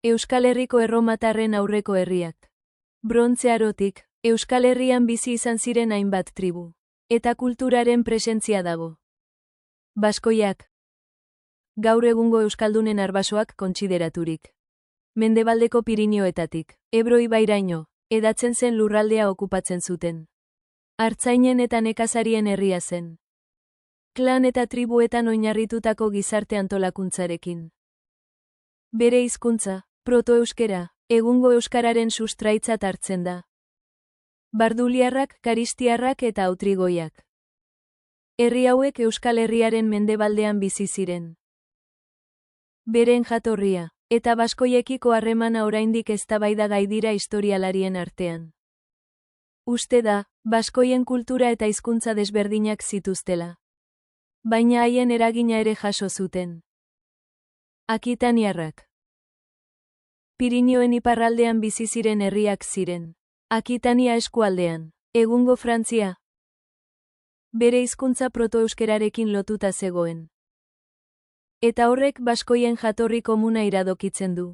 Euskal Herriko erromatarren aurreko herriak. Brontze Arotik, Euskal Herrian bizi izan ziren hainbat tribu. Eta kulturaren presentzia dago. Baskoiak. Gaur egungo euskaldunen arbasoak kontsideraturik. Mendebaldeko Pirinioetatik, Ebro ibairaino, hedatzen zen lurraldea okupatzen zuten. Artzainen eta nekazarien herria zen. Klan eta tribuetan oinarritutako gizarte antolakuntzarekin. Bere hizkuntza, protoeuskera, egungo euskararen sustraitzat hartzen da. Barduliarrak, karistiarrak eta autrigoiak. Herri hauek Euskal Herriaren mendebaldean bizi ziren. Beren jatorria eta baskoiekiko harremana oraindik eztabaidagai dira historialarien artean. Uste da, baskoien kultura eta hizkuntza desberdinak zituztela. Baina haien eragina ere jaso zuten. Akitaniarrak. Pirinioen iparraldean bizi ziren herriak ziren. Akitania eskualdean, egungo Frantzia. Bere hizkuntza protoeuskerarekin lotuta zegoen. Eta horrek baskoien jatorri komuna iradokitzen du.